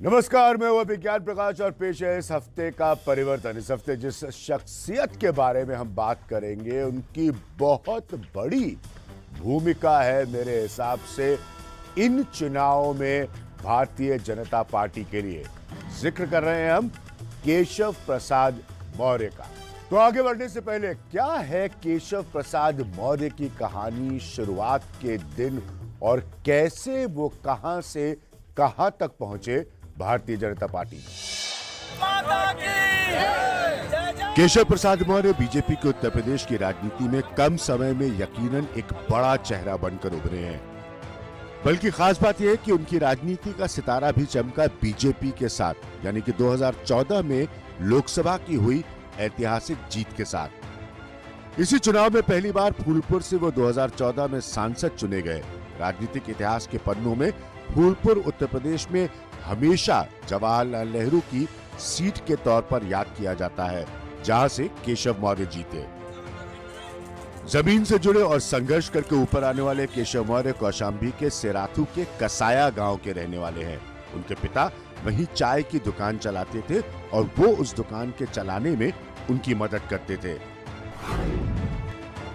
नमस्कार, मैं हूं विज्ञान प्रकाश और पेश है इस हफ्ते का परिवर्तन। इस हफ्ते जिस शख्सियत के बारे में हम बात करेंगे उनकी बहुत बड़ी भूमिका है मेरे हिसाब से इन चुनावों में भारतीय जनता पार्टी के लिए। जिक्र कर रहे हैं हम केशव प्रसाद मौर्य का। तो आगे बढ़ने से पहले, क्या है केशव प्रसाद मौर्य की कहानी, शुरुआत के दिन और कैसे वो कहां से कहां तक पहुंचे भारतीय जनता पार्टी में। केशव प्रसाद मौर्य बीजेपी के उत्तर प्रदेश की राजनीति में कम समय में यकीनन एक बड़ा चेहरा बनकर उभरे हैं। बल्कि खास बात यह है कि उनकी राजनीति का सितारा भी चमका बीजेपी के साथ, यानी कि 2014 में लोकसभा की हुई ऐतिहासिक जीत के साथ। इसी चुनाव में पहली बार फूलपुर से वो 2014 में सांसद चुने गए। राजनीतिक इतिहास के पन्नों में फूलपुर उत्तर प्रदेश में हमेशा जवाहरलाल नेहरू की सीट के तौर पर याद किया जाता है, जहां से केशव मौर्य जीते। जमीन से जुड़े और संघर्ष करके ऊपर आने वाले केशव मौर्य कौशाम्बी के सेराथू के कसाया गांव के रहने वाले हैं। उनके पिता वहीं चाय की दुकान चलाते थे और वो उस दुकान के चलाने में उनकी मदद करते थे।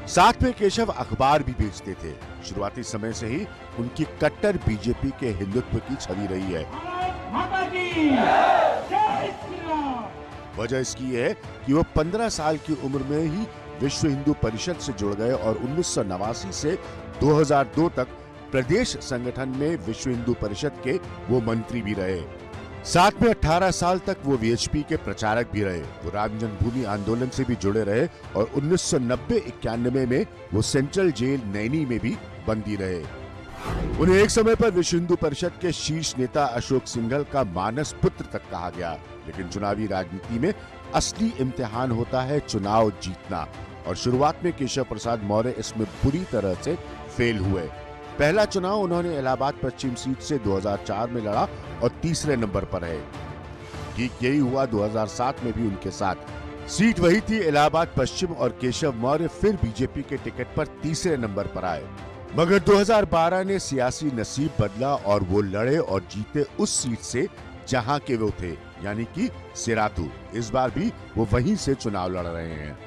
साथ में केशव अखबार भी बेचते थे। शुरुआती समय से ही उनकी कट्टर बीजेपी के हिंदुत्व की छवि रही है। वजह इसकी है कि वो 15 साल की उम्र में ही विश्व हिंदू परिषद से जुड़ गए और 1989 से 2002 तक प्रदेश संगठन में विश्व हिंदू परिषद के वो मंत्री भी रहे। साथ में 18 साल तक वो वीएचपी के प्रचारक भी रहे। वो राम जन्मभूमि आंदोलन से भी जुड़े रहे और 1990-91 में वो सेंट्रल जेल नैनी में भी बंदी रहे। उन्हें एक समय पर विश्व हिंदू परिषद के शीर्ष नेता अशोक सिंघल का मानस पुत्र तक कहा गया। लेकिन चुनावी राजनीति में असली इम्तिहान होता है चुनाव जीतना, और शुरुआत में केशव प्रसाद मौर्य इसमें बुरी तरह से फेल हुए। पहला चुनाव उन्होंने इलाहाबाद पश्चिम सीट से 2004 में लड़ा और तीसरे नंबर पर रहे। ठीक यही हुआ 2007 में भी उनके साथ। सीट वही थी इलाहाबाद पश्चिम और केशव मौर्य फिर बीजेपी के टिकट पर तीसरे नंबर पर आए। मगर 2012 ने सियासी नसीब बदला और वो लड़े और जीते उस सीट से जहां के वो थे, यानी कि सेराथू। इस बार भी वो वहीं से चुनाव लड़ रहे हैं।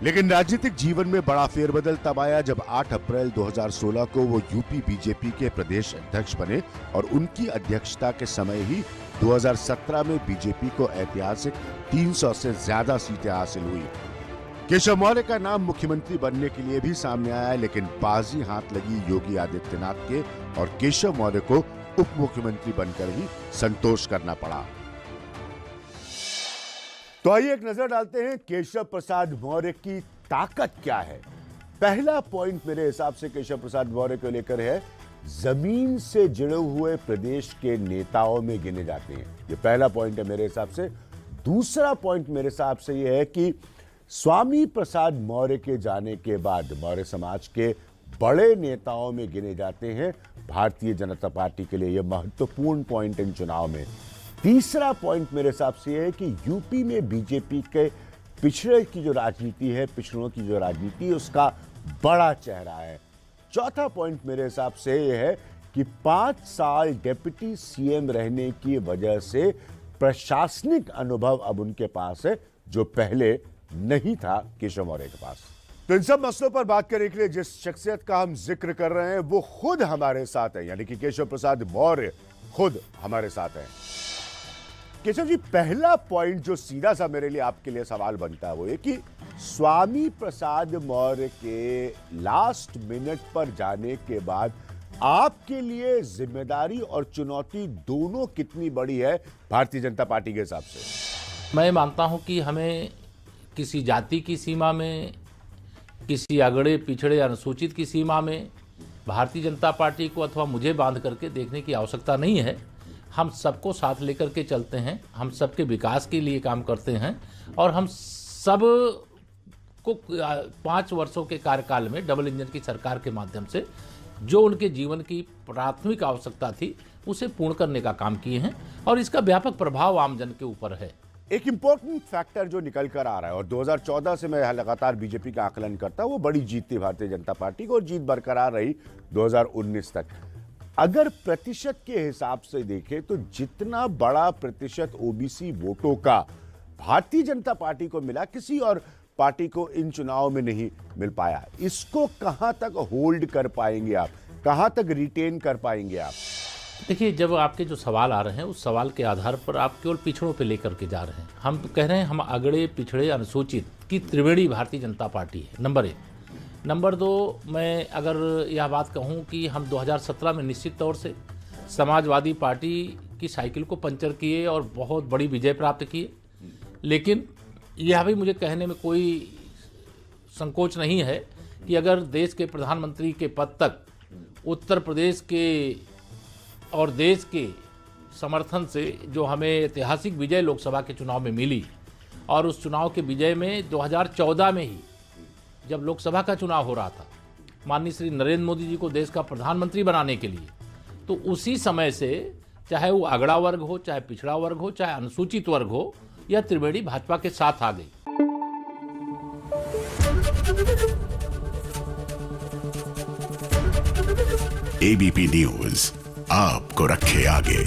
लेकिन राजनीतिक जीवन में बड़ा फेरबदल तब आया जब 8 अप्रैल 2016 को वो यूपी बीजेपी के प्रदेश अध्यक्ष बने और उनकी अध्यक्षता के समय ही 2017 में बीजेपी को ऐतिहासिक 300 से ज्यादा सीटें हासिल हुई। केशव मौर्य का नाम मुख्यमंत्री बनने के लिए भी सामने आया, लेकिन बाजी हाथ लगी योगी आदित्यनाथ के और केशव मौर्य को उप मुख्यमंत्री बनकर ही संतोष करना पड़ा। तो आइए एक नजर डालते हैं केशव प्रसाद मौर्य की ताकत क्या है। पहला पॉइंट मेरे हिसाब से केशव प्रसाद मौर्य को लेकर है, जमीन से जुड़े हुए प्रदेश के नेताओं में गिने जाते हैं। ये पहला पॉइंट है मेरे हिसाब से। दूसरा पॉइंट मेरे हिसाब से यह है कि स्वामी प्रसाद मौर्य के जाने के बाद मौर्य समाज के बड़े नेताओं में गिने जाते हैं भारतीय जनता पार्टी के लिए। यह महत्वपूर्ण पॉइंट इन चुनाव में। तीसरा पॉइंट मेरे हिसाब से यह है कि यूपी में बीजेपी के पिछड़े की जो राजनीति है, पिछड़ों की जो राजनीति है, उसका बड़ा चेहरा है। चौथा पॉइंट मेरे हिसाब से यह है कि 5 साल डिप्टी सीएम रहने की वजह से प्रशासनिक अनुभव अब उनके पास है, जो पहले नहीं था केशव मौर्य के पास। तो इन सब मसलों पर बात करने के लिए जिस शख्सियत का हम जिक्र कर रहे हैं वो खुद हमारे साथ है, यानी कि केशव प्रसाद मौर्य खुद हमारे साथ है। केशव जी, पहला पॉइंट जो सीधा सा मेरे लिए आपके लिए सवाल बनता है वो ये कि स्वामी प्रसाद मौर्य के लास्ट मिनट पर जाने के बाद आपके लिए जिम्मेदारी और चुनौती दोनों कितनी बड़ी है भारतीय जनता पार्टी के हिसाब से? मैं मानता हूं कि हमें किसी जाति की सीमा में, किसी अगड़े पिछड़े अनुसूचित की सीमा में भारतीय जनता पार्टी को अथवा मुझे बांध करके देखने की आवश्यकता नहीं है। हम सबको साथ लेकर के चलते हैं, हम सबके विकास के लिए काम करते हैं और हम सब को 5 वर्षों के कार्यकाल में डबल इंजन की सरकार के माध्यम से जो उनके जीवन की प्राथमिक आवश्यकता थी उसे पूर्ण करने का काम किए हैं और इसका व्यापक प्रभाव आम जन के ऊपर है। एक इंपॉर्टेंट फैक्टर जो निकल कर आ रहा है और 2014 से मैं लगातार बीजेपी का आकलन करता हूं, वो बड़ी जीत थी भारतीय जनता पार्टी को और जीत बरकरार रही 2019 तक। अगर प्रतिशत के हिसाब से देखें तो जितना बड़ा प्रतिशत ओबीसी वोटों का भारतीय जनता पार्टी को मिला, किसी और पार्टी को इन चुनाव में नहीं मिल पाया। इसको कहां तक होल्ड कर पाएंगे आप, कहां तक रिटेन कर पाएंगे आप? देखिए, जब आपके जो सवाल आ रहे हैं उस सवाल के आधार पर आप केवल पिछड़ों पे लेकर के जा रहे हैं। हम तो कह रहे हैं हम अगड़े पिछड़े अनुसूचित की त्रिवेणी भारतीय जनता पार्टी है, नंबर 1। नंबर 2, मैं अगर यह बात कहूं कि हम 2017 में निश्चित तौर से समाजवादी पार्टी की साइकिल को पंचर किए और बहुत बड़ी विजय प्राप्त किए, लेकिन यह भी मुझे कहने में कोई संकोच नहीं है कि अगर देश के प्रधानमंत्री के पद तक उत्तर प्रदेश के और देश के समर्थन से जो हमें ऐतिहासिक विजय लोकसभा के चुनाव में मिली, और उस चुनाव के विजय में 2014 में ही जब लोकसभा का चुनाव हो रहा था माननीय श्री नरेंद्र मोदी जी को देश का प्रधानमंत्री बनाने के लिए, तो उसी समय से चाहे वो अगड़ा वर्ग हो, चाहे पिछड़ा वर्ग हो, चाहे अनुसूचित वर्ग हो, यह त्रिवेणी भाजपा के साथ आ गई। एबीपी न्यूज आपको रखे आगे।